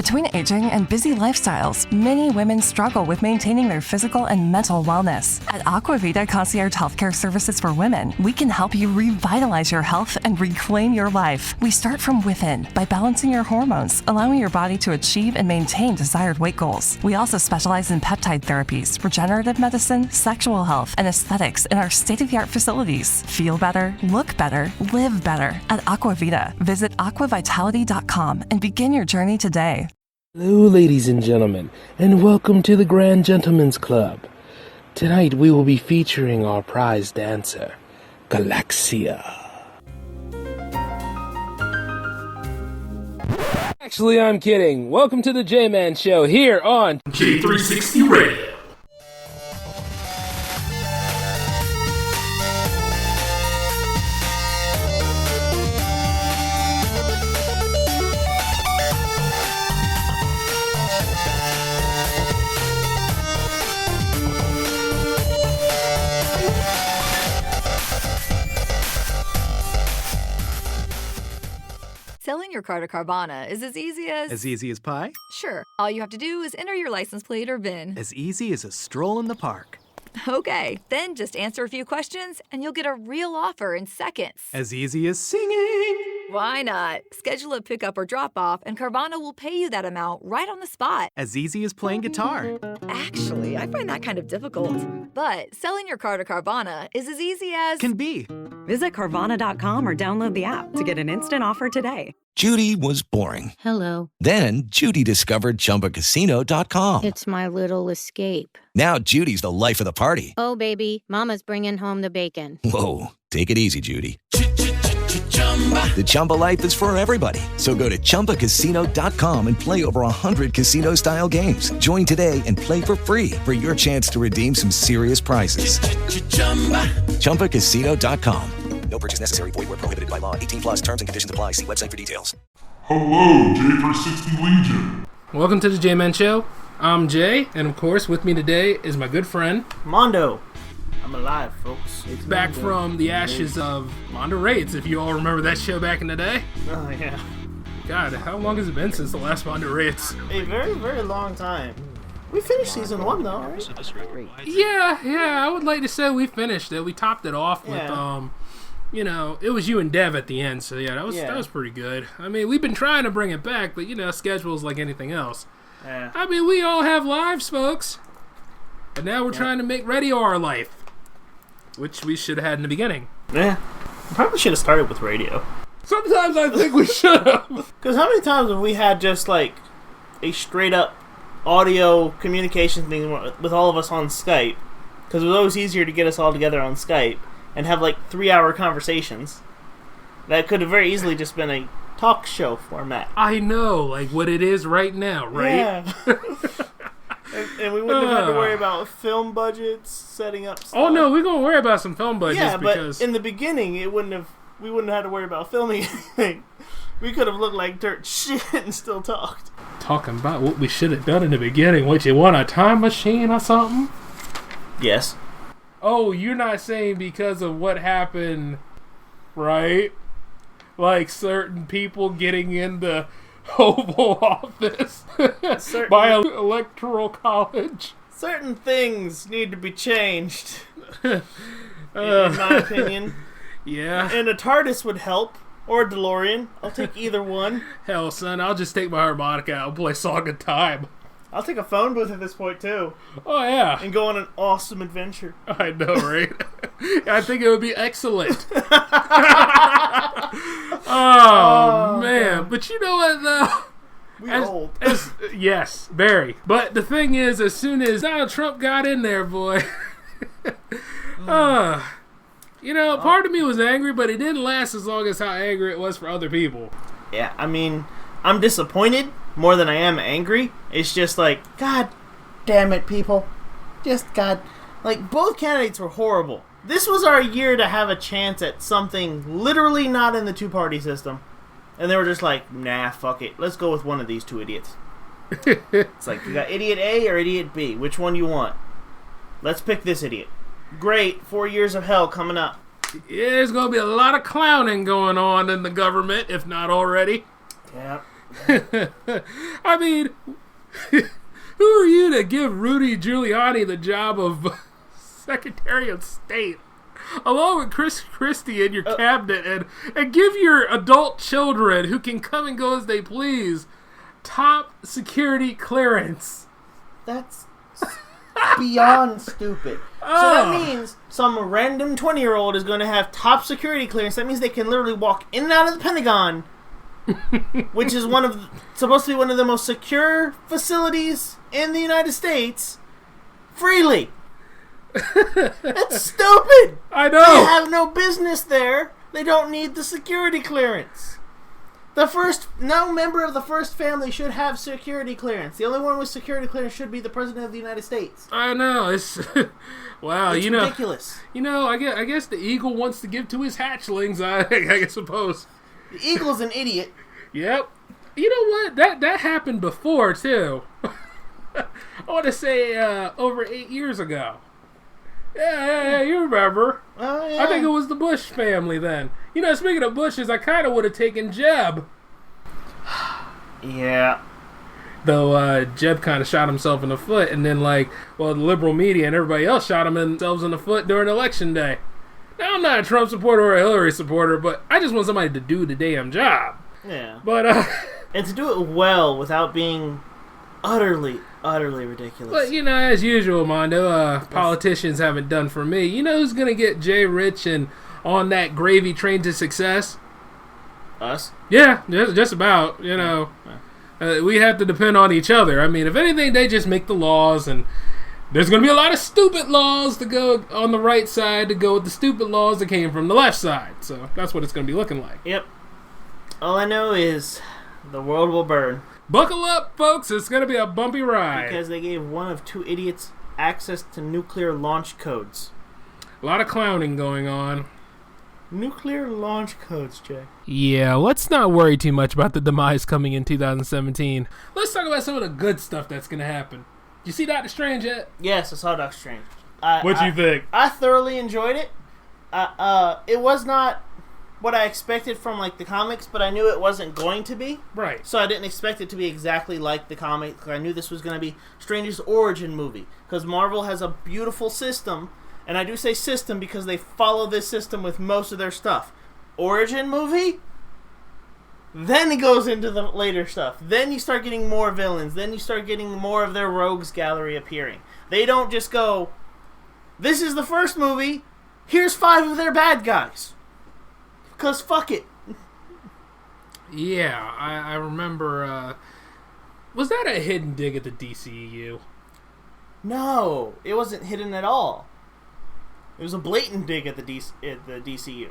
Between aging and busy lifestyles, many women struggle with maintaining their physical and mental wellness. At Aquavita Concierge Healthcare Services for Women, we can help you revitalize your health and reclaim your life. We start from within by balancing your hormones, allowing your body to achieve and maintain desired weight goals. We also specialize in peptide therapies, regenerative medicine, sexual health, and aesthetics in our state-of-the-art facilities. Feel better, look better, live better. At Aquavita, visit aquavitality.com and begin your journey today. Hello, ladies and gentlemen, and welcome to the Grand Gentlemen's Club. Tonight we will be featuring our prize dancer, Galaxia. Actually, I'm kidding. Welcome to the J-Man Show here on J360 Radio. Selling your car to Carvana is as easy as... As easy as pie? Sure. All you have to do is enter your license plate or VIN. As easy as a stroll in the park. Okay, then just answer a few questions and you'll get a real offer in seconds. As easy as singing. Why not? Schedule a pickup or drop off and Carvana will pay you that amount right on the spot. As easy as playing guitar. Actually, I find that kind of difficult. But selling your car to Carvana is as easy as... Can be. Visit Carvana.com or download the app to get an instant offer today. Judy was boring. Hello. Then Judy discovered ChumbaCasino.com. It's my little escape. Now Judy's the life of the party. Oh, baby, mama's bringing home the bacon. Whoa, take it easy, Judy. The Chumba life is for everybody. So go to ChumbaCasino.com and play over 100 casino-style games. Join today and play for free for your chance to redeem some serious prizes. ChumbaCasino.com. No purchase necessary. Void where prohibited by law. 18 plus terms and conditions apply. See website for details. Hello, J360 Legion. Welcome to the J-Man Show. I'm Jay, and of course, with me today is my good friend Mondo. I'm alive, folks. It's back Mondo. from the ashes of Mondo Raids, if you all remember that show back in the day. Oh, yeah. God, how long has it been since the last Mondo Raids? A very, very long time. We finished season 1, though, right? Yeah, I would like to say we finished it. We topped it off with, it was you and Dev at the end, so yeah, that was pretty good. I mean, we've been trying to bring it back, but, schedule's like anything else. Yeah. I mean, we all have lives, folks. And now we're trying to make radio our life. Which we should have had in the beginning. Yeah. Probably should have started with radio. Sometimes I think we should have. Because how many times have we had just, like, a straight-up audio communication thing with all of us on Skype? Because it was always easier to get us all together on Skype and have, like, 3-hour conversations. That could have very easily just been a talk show format. I know, like what it is right now, right? Yeah. And we wouldn't have had to worry about film budgets, setting up stuff. Oh no, we're gonna worry about some film budgets. Yeah, because... but in the beginning, we wouldn't have had to worry about filming anything. We could have looked like dirt shit and still talked. Talking about what we should have done in the beginning. What, you want a time machine or something? Yes. Oh, you're not saying because of what happened, right? Like certain people getting in the Oval Office by an electoral college. Certain things need to be changed, in my opinion. Yeah. And a TARDIS would help, or a DeLorean. I'll take either one. Hell, son, I'll just take my harmonica out and play Song of Time. I'll take a phone booth at this point, too. Oh, yeah. And go on an awesome adventure. I know, right? I think it would be excellent. Oh, man. But you know what, though? We're old. Yes, very. But the thing is, as soon as Donald Trump got in there, boy, part of me was angry, but it didn't last as long as how angry it was for other people. Yeah, I mean, I'm disappointed more than I am angry. It's just like, God damn it, people. Just God. Like, both candidates were horrible. This was our year to have a chance at something literally not in the two-party system. And they were just like, nah, fuck it. Let's go with one of these two idiots. It's like, you got idiot A or idiot B. Which one do you want? Let's pick this idiot. Great. 4 years of hell coming up. Yeah, there's going to be a lot of clowning going on in the government, if not already. Yeah. I mean, who are you to give Rudy Giuliani the job of Secretary of State, along with Chris Christie in your cabinet, and give your adult children, who can come and go as they please, top security clearance? That's beyond stupid. So that means some random 20-year-old is going to have top security clearance. That means they can literally walk in and out of the Pentagon, which is supposed to be one of the most secure facilities in the United States, freely. That's stupid. I know. They have no business there. They don't need the security clearance. No member of the first family should have security clearance. The only one with security clearance should be the President of the United States. I know. It's wow. It's ridiculous. I guess the eagle wants to give to his hatchlings. I suppose the eagle's an idiot. Yep. You know what? That happened before too. I want to say over 8 years ago. Yeah, you remember. Oh, yeah. I think it was the Bush family then. Speaking of Bushes, I kind of would have taken Jeb. Yeah. Though Jeb kind of shot himself in the foot, and then the liberal media and everybody else shot themselves in the foot during Election Day. Now, I'm not a Trump supporter or a Hillary supporter, but I just want somebody to do the damn job. Yeah. But and to do it well without being utterly ridiculous. But, as usual, Mondo, politicians haven't done for me. You know who's going to get Jay rich and on that gravy train to success? Us? Yeah, just about, we have to depend on each other. I mean, if anything, they just make the laws, and there's going to be a lot of stupid laws to go on the right side to go with the stupid laws that came from the left side. So that's what it's going to be looking like. Yep. All I know is the world will burn. Buckle up, folks. It's going to be a bumpy ride. Because they gave one of two idiots access to nuclear launch codes. A lot of clowning going on. Nuclear launch codes, Jay. Yeah, let's not worry too much about the demise coming in 2017. Let's talk about some of the good stuff that's going to happen. You see Doctor Strange yet? Yes, I saw Doctor Strange. What'd you think? I thoroughly enjoyed it. It was not what I expected from the comics, but I knew it wasn't going to be. Right. So I didn't expect it to be exactly like the comic. I knew this was going to be Strange's origin movie, because Marvel has a beautiful system, and I do say system because they follow this system with most of their stuff. Origin movie, then it goes into the later stuff. Then you start getting more villains. Then you start getting more of their rogues gallery appearing. They don't just go, this is the first movie, here's 5 of their bad guys. Because fuck it. Yeah, I remember, was that a hidden dig at the DCEU? No, it wasn't hidden at all. It was a blatant dig at the DCU.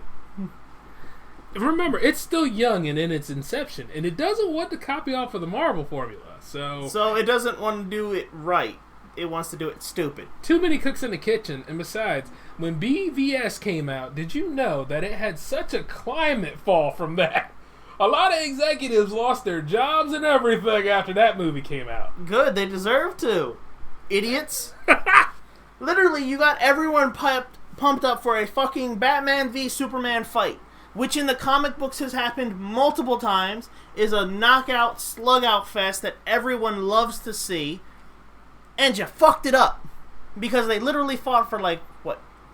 Remember, it's still young and in its inception, and it doesn't want to copy off of the Marvel formula, so it doesn't want to do it right. It wants to do it stupid. Too many cooks in the kitchen, and besides, when BVS came out, did you know that it had such a climate fall from that? A lot of executives lost their jobs and everything after that movie came out. Good, they deserve to. Idiots. Literally, you got everyone pumped up for a fucking Batman v Superman fight, which in the comic books has happened multiple times, is a knockout, slug-out fest that everyone loves to see, and you fucked it up. Because they literally fought for,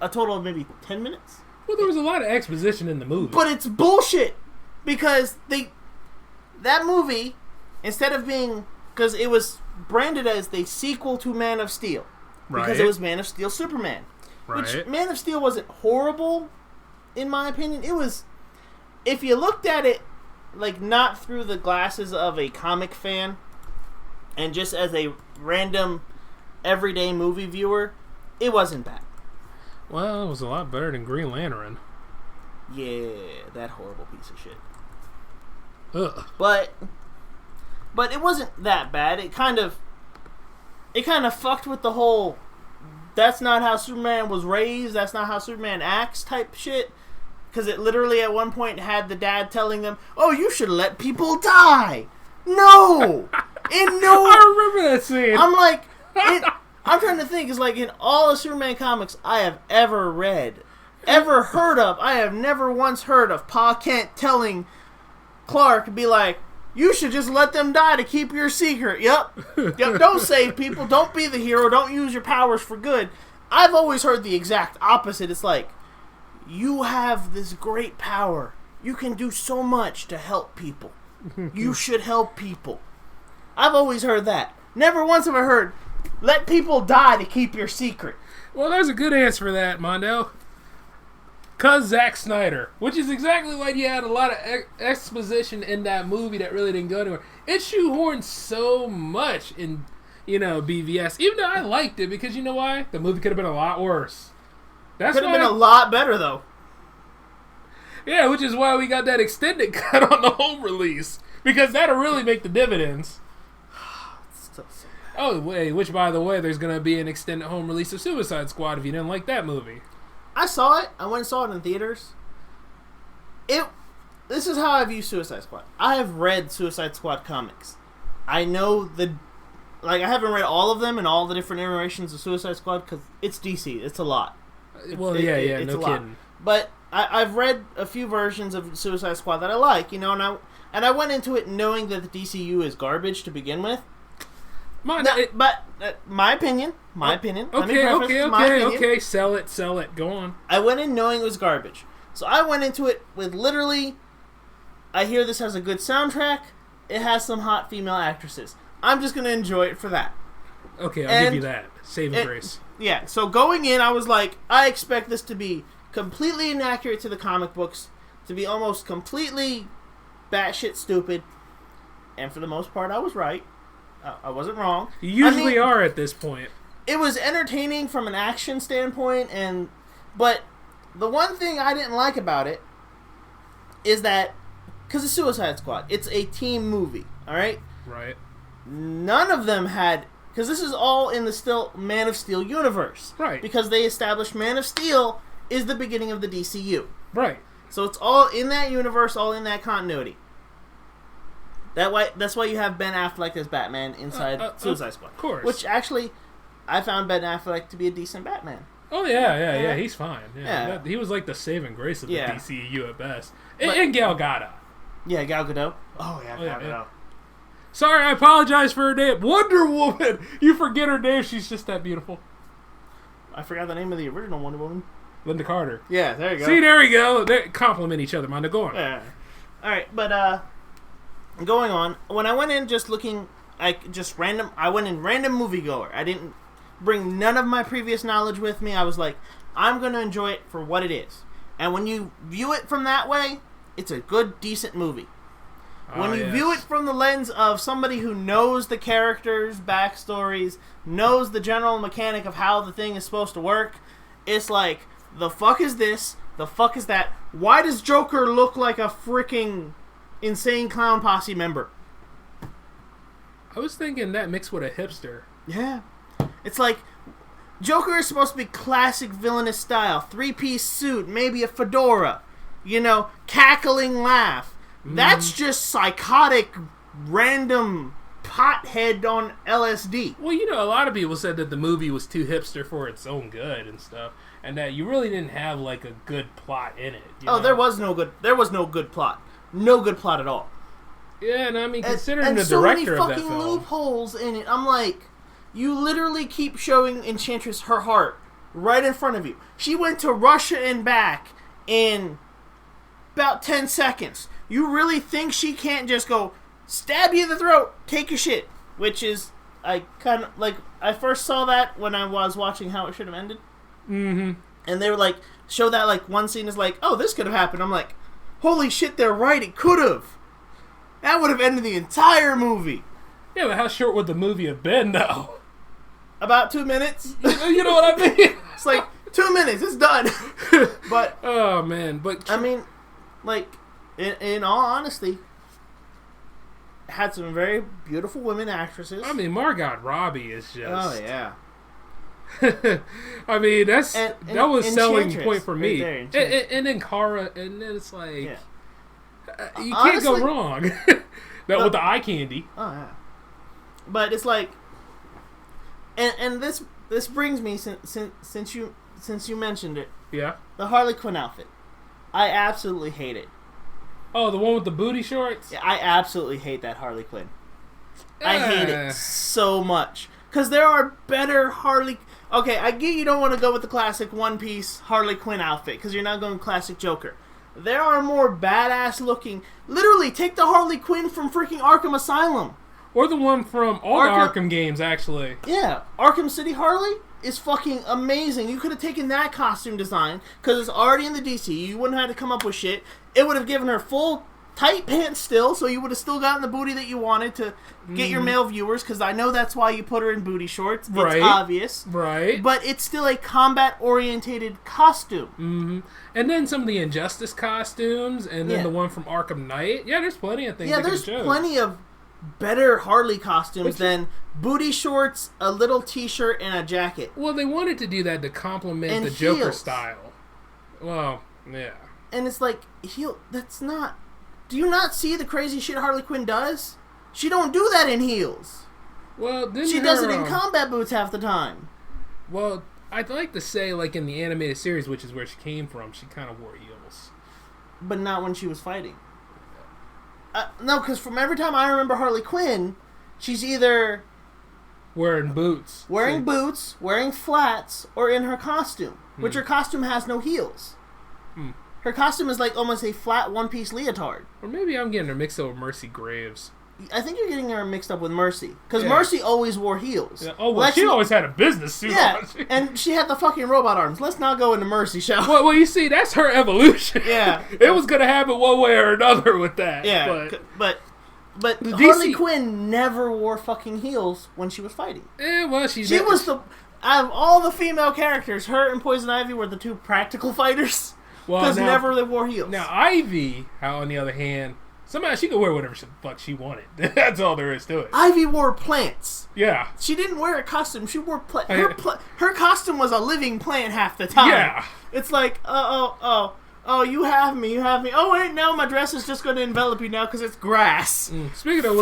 a total of maybe 10 minutes? Well, there was a lot of exposition in the movie. But it's bullshit! Because that movie, instead of being... Because it was branded as the sequel to Man of Steel. Right. Because it was Man of Steel Superman. Right. Which, Man of Steel wasn't horrible, in my opinion. It was... If you looked at it, not through the glasses of a comic fan, and just as a random, everyday movie viewer, it wasn't bad. Well, it was a lot better than Green Lantern. Yeah, that horrible piece of shit. Ugh. But it wasn't that bad. It kind of fucked with the whole, that's not how Superman was raised, that's not how Superman acts type shit. Because it literally at one point had the dad telling them, oh, you should let people die. No! I remember that scene. I'm like, I'm trying to think, it's in all the Superman comics I have ever read, ever heard of, I have never once heard of Pa Kent telling Clark, be like, You should just let them die to keep your secret. Yep. Don't save people. Don't be the hero. Don't use your powers for good. I've always heard the exact opposite. It's like, you have this great power. You can do so much to help people. You should help people. I've always heard that. Never once have I heard, let people die to keep your secret. Well, there's a good answer for that, Mondo. Cause Zack Snyder, which is exactly why you had a lot of exposition in that movie that really didn't go anywhere. It shoehorned so much in, BVS. Even though I liked it, because you know why? The movie could have been a lot worse. Could have been a lot better, though. Yeah, which is why we got that extended cut on the home release. Because that'll really make the dividends. Oh, wait, which, by the way, there's going to be an extended home release of Suicide Squad if you didn't like that movie. I saw it. I went and saw it in theaters. This is how I view Suicide Squad. I have read Suicide Squad comics. I know I haven't read all of them and all the different iterations of Suicide Squad because it's DC. It's a lot. It's no kidding. Lot. But I've read a few versions of Suicide Squad that I like, and I went into it knowing that the DCU is garbage to begin with. My opinion. Okay. Sell it. Go on. I went in knowing it was garbage. So I went into it with literally, I hear this has a good soundtrack. It has some hot female actresses. I'm just going to enjoy it for that. Okay, I'll give you that. Saving grace. Yeah, so going in, I was like, I expect this to be completely inaccurate to the comic books, to be almost completely batshit stupid. And for the most part, I was right. I wasn't wrong. You usually are at this point. It was entertaining from an action standpoint, but the one thing I didn't like about it is that, because it's Suicide Squad, it's a team movie, alright? Right. None of them had, because this is all in the Man of Steel universe. Right. Because they established Man of Steel is the beginning of the DCU. Right. So it's all in that universe, all in that continuity. That's why you have Ben Affleck as Batman inside Suicide Squad. Of course. Which actually, I found Ben Affleck to be a decent Batman. Oh, yeah. He's fine. Yeah. He was like the saving grace of the DCU at best. But, and Gal Gadot. Yeah, Gal Gadot. Oh, yeah, Gal Gadot. Yeah. Sorry, I apologize for her name. Wonder Woman! You forget her name, she's just that beautiful. I forgot the name of the original Wonder Woman. Linda Carter. Yeah, there you go. See, there we go. They compliment each other, Mondo. Go on. Yeah. Alright, but, going on, when I went in just looking, I went in random moviegoer. I didn't bring none of my previous knowledge with me. I was like, I'm going to enjoy it for what it is. And when you view it from that way, it's a good, decent movie. When you view it from the lens of somebody who knows the characters' backstories, knows the general mechanic of how the thing is supposed to work, it's like, the fuck is this? The fuck is that? Why does Joker look like a freaking Insane Clown Posse member? I was thinking that mixed with a hipster. Yeah. It's like, Joker is supposed to be classic villainous style. 3-piece suit, maybe a fedora. Cackling laugh. That's just psychotic, random pothead on LSD. Well, a lot of people said that the movie was too hipster for its own good and stuff, and that you really didn't have like a good plot in it. There was no good plot. No good plot at all. Yeah, and I mean, considering the director of that film, so many fucking loopholes in it. I'm like, you literally keep showing Enchantress her heart right in front of you. She went to Russia and back in about 10 seconds. You really think she can't just go stab you in the throat, take your shit? Which is, I first saw that when I was watching How It Should Have Ended. Mm-hmm. And they were like, show that like one scene is like, oh, this could have happened. I'm like, holy shit, they're right, it could have. That would have ended the entire movie. Yeah, but how short would the movie have been, though? About 2 minutes. You know what I mean? It's like, 2 minutes, it's done. But oh, man. But I mean, like, in all honesty, had some very beautiful women actresses. I mean, Margot Robbie is just... Oh, yeah. I mean, that was selling point for me. Right there, and then Kara, and then it's like... Yeah. You can't Honestly, go wrong. With the eye candy. Oh, yeah. But it's like... And this brings me, since you mentioned it... Yeah? The Harley Quinn outfit. I absolutely hate it. Oh, the one with the booty shorts? Yeah, I absolutely hate that Harley Quinn. I hate it so much. Because there are better Harley... Okay, I get you don't want to go with the classic one-piece Harley Quinn outfit, because you're not going classic Joker. There are more badass looking... Literally, take the Harley Quinn from freaking Arkham Asylum. Or the one from all the Arkham games, actually. Yeah, Arkham City Harley is fucking amazing. You could have taken that costume design, because it's already in the DC. You wouldn't have had to come up with shit. It would have given her full tight pants still, so you would have still gotten the booty that you wanted to get your male viewers, because I know that's why you put her in booty shorts. It's obvious. Right. But it's still a combat-orientated costume. Mm-hmm. And then some of the Injustice costumes, and then the one from Arkham Knight. Yeah, there's plenty of things. Yeah, there's plenty of better Harley costumes than booty shorts, a little t-shirt, and a jacket. Well, they wanted to do that to complement the Joker style. Well, yeah. And it's like, that's not... Do you not see the crazy shit Harley Quinn does? She don't do that in heels. Well, she does it in combat boots half the time. Well, I'd like to say, like in the animated series, which is where she came from, she kind of wore heels. But not when she was fighting. No, because from every time I remember Harley Quinn, she's either... Wearing boots, wearing flats, or in her costume. Which her costume has no heels. Her costume is like almost a flat one-piece leotard. Or maybe I'm getting her mixed up with Mercy Graves. I think you're getting her mixed up with Mercy. Because Mercy always wore heels. Yeah. Oh, well, she always had a business suit on. And she had the fucking robot arms. Let's not go into Mercy, shall we? Well, you see, that's her evolution. Yeah. It was going to happen one way or another with that. Yeah, but DC... Harley Quinn never wore fucking heels when she was fighting. Well, she was the... Out of all the female characters, her and Poison Ivy were the two practical fighters. Because never they wore heels. Now, Ivy, on the other hand, somehow she could wear whatever the fuck she wanted. That's all there is to it. Ivy wore plants. Yeah. She didn't wear a costume. She wore plants. Her costume was a living plant half the time. Yeah. It's like, oh, you have me. Oh, wait, no, my dress is just going to envelop you now because it's grass. Speaking of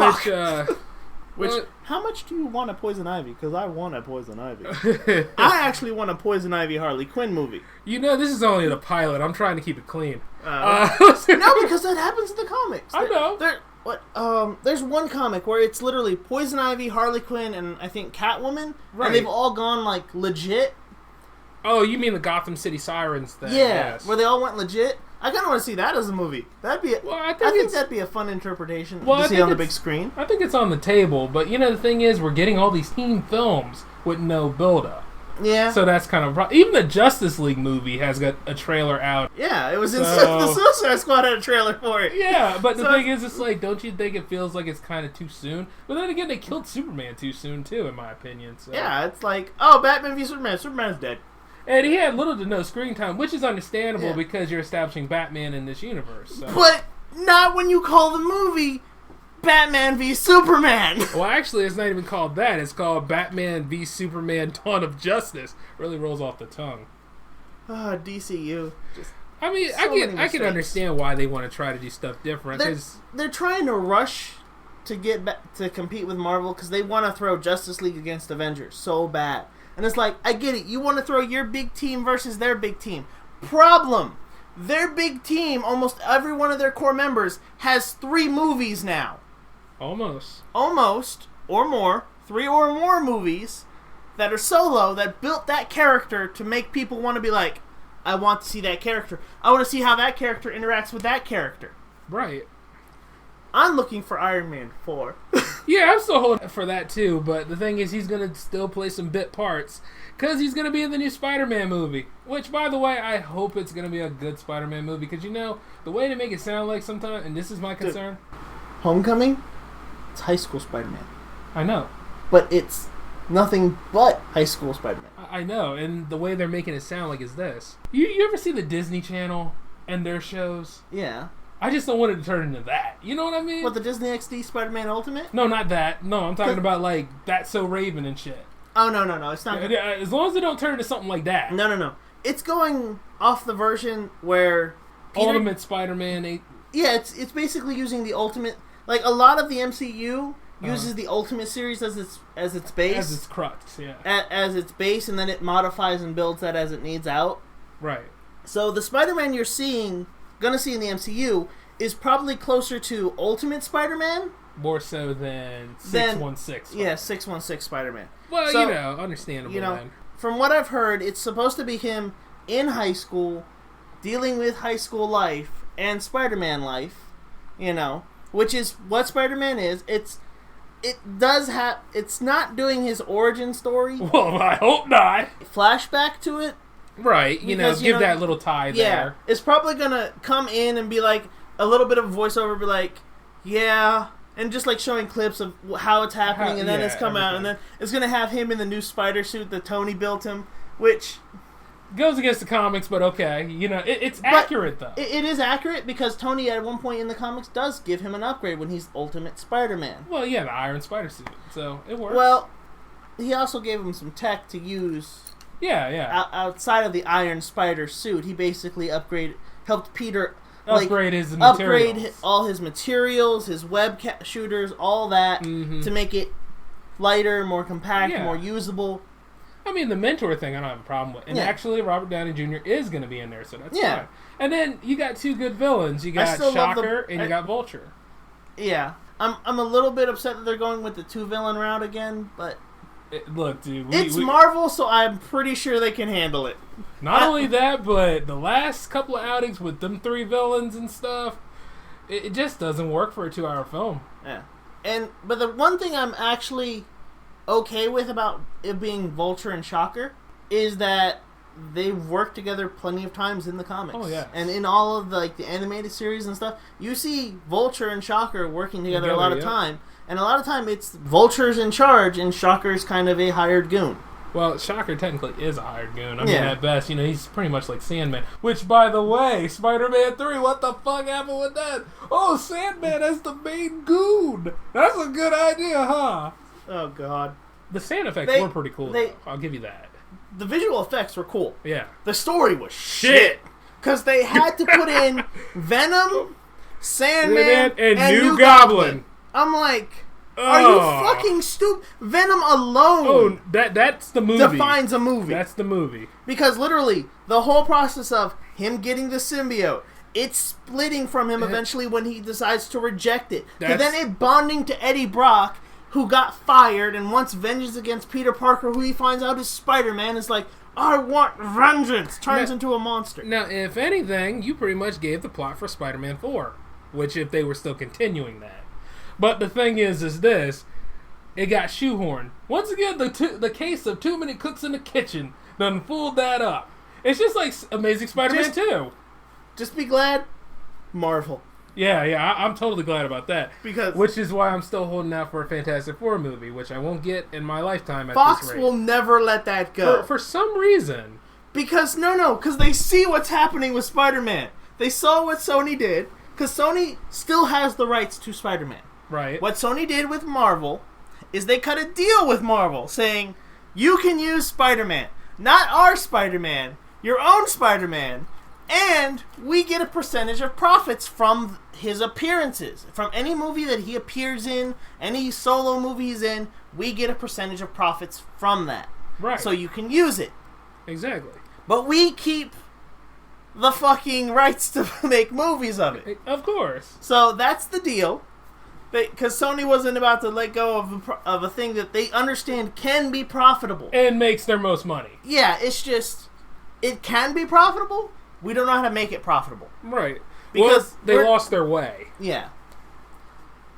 which, how much do you want a Poison Ivy? Because I want a Poison Ivy. I actually want a Poison Ivy Harley Quinn movie. You know, this is only the pilot. I'm trying to keep it clean. No, because that happens in the comics. I know. There's one comic where it's literally Poison Ivy, Harley Quinn, and I think Catwoman. Right. And they've all gone, like, legit. Oh, you mean the Gotham City Sirens thing? Yeah, yes. Where they all went legit. I kind of want to see that as a movie. That'd be. I think that'd be a fun interpretation to see on the big screen. I think it's on the table, but you know the thing is, we're getting all these team films with no build-up. Yeah. So that's kind of even the Justice League movie has got a trailer out. Yeah, it was the Suicide Squad had a trailer for it. Yeah, but the thing is, it's like, don't you think it feels like it's kind of too soon? But then again, they killed Superman too soon too, in my opinion. So. Yeah, it's like, oh, Batman v Superman. Superman's dead. And he had little to no screen time, which is understandable because you're establishing Batman in this universe. So. But not when you call the movie Batman v Superman. Well, actually, it's not even called that. It's called Batman v Superman Dawn of Justice. Really rolls off the tongue. DCU. I mean, I can understand why they want to try to do stuff different. They're trying to rush to get back to compete with Marvel because they want to throw Justice League against Avengers so bad. And it's like, I get it. You want to throw your big team versus their big team. Problem. Their big team, almost every one of their core members, has 3 movies now. Almost. Or more. 3 or more movies that are solo that built that character to make people want to be like, I want to see that character. I want to see how that character interacts with that character. Right. I'm looking for Iron Man 4. Yeah, I'm still holding for that too, but the thing is he's going to still play some bit parts because he's going to be in the new Spider-Man movie, which, by the way, I hope it's going to be a good Spider-Man movie because, you know, the way they make it sound like sometimes, and this is my concern. Homecoming? It's high school Spider-Man. I know. But it's nothing but high school Spider-Man. I know, and the way they're making it sound like is this. You ever see the Disney Channel and their shows? Yeah. I just don't want it to turn into that. You know what I mean? What, the Disney XD Spider-Man Ultimate? No, not that. No, I'm talking about, like, That's So Raven and shit. Oh, no. It's not. As long as they don't turn into something like that. No. It's going off the version where... Ultimate Spider-Man... Yeah, it's basically using the Ultimate... Like, a lot of the MCU uses the Ultimate series as its base. As its crux, yeah. As its base, and then it modifies and builds that as it needs out. Right. So the Spider-Man you're gonna see in the MCU is probably closer to Ultimate Spider-Man. More so than 616. Yeah, 616 Spider-Man. Well, so, understandable. Then. From what I've heard, it's supposed to be him in high school, dealing with high school life and Spider-Man life. Which is what Spider-Man is. It's not doing his origin story. Well, I hope not. Flashback to it. Right, give that little tie there. Yeah, it's probably gonna come in and be like a little bit of voiceover, be like, yeah, and just like showing clips of how it's happening, and then it's come out, and then it's gonna have him in the new spider suit that Tony built him, which goes against the comics, but okay, it's accurate though. It is accurate because Tony at one point in the comics does give him an upgrade when he's Ultimate Spider-Man. Well, yeah, the Iron Spider suit, so it works. Well, he also gave him some tech to use. Yeah. Outside of the Iron Spider suit, he basically helped Peter upgrade his materials. Upgrade all his materials, his web shooters, all that to make it lighter, more compact, more usable. I mean, the mentor thing I don't have a problem with. And actually, Robert Downey Jr. is going to be in there, so that's fine. And then you got two good villains. You got Shocker and you got Vulture. Yeah. I'm a little bit upset that they're going with the two-villain route again, but... Look, dude. It's Marvel, so I'm pretty sure they can handle it. Not only that, but the last couple of outings with them three villains and stuff, it just doesn't work for a 2-hour film. Yeah. But the one thing I'm actually okay with about it being Vulture and Shocker is that they've worked together plenty of times in the comics. Oh, yeah. And in all of the animated series and stuff, you see Vulture and Shocker working together a lot of time. And a lot of time it's Vulture's in charge and Shocker's kind of a hired goon. Well, Shocker technically is a hired goon. I mean, at best, he's pretty much like Sandman. Which, by the way, Spider-Man 3, what the fuck happened with that? Oh, Sandman as the main goon. That's a good idea, huh? Oh, God. The sound effects were pretty cool, though. I'll give you that. The visual effects were cool. Yeah. The story was shit. Because they had to put in Venom, Sandman, and New Goblin. I'm like, are you fucking stupid? Venom alone that's the movie. Defines a movie. That's the movie. Because literally, the whole process of him getting the symbiote, it's splitting from him eventually when he decides to reject it. To then it bonding to Eddie Brock, who got fired and wants vengeance against Peter Parker, who he finds out is Spider-Man, is like, I want vengeance! Turns into a monster. Now, if anything, you pretty much gave the plot for Spider-Man 4. Which, if they were still continuing that. But the thing is this, it got shoehorned. Once again, the case of too many cooks in the kitchen done fooled that up. It's just like Amazing Spider-Man 2. Just be glad, Marvel. Yeah, I'm totally glad about that. Because which is why I'm still holding out for a Fantastic Four movie, which I won't get in my lifetime at Fox this rate. will never let that go. For some reason. Because, because they see what's happening with Spider-Man. They saw what Sony did, because Sony still has the rights to Spider-Man. Right. What Sony did with Marvel is they cut a deal with Marvel saying, you can use Spider-Man. Not our Spider-Man, your own Spider-Man. And we get a percentage of profits from his appearances. From any movie that he appears in, any solo movie he's in, we get a percentage of profits from that. Right. So you can use it. Exactly. But we keep the fucking rights to make movies of it. Of course. So that's the deal. Because Sony wasn't about to let go of a thing that they understand can be profitable. And makes their most money. Yeah, it's just, it can be profitable. We don't know how to make it profitable. Right. Because they lost their way. Yeah.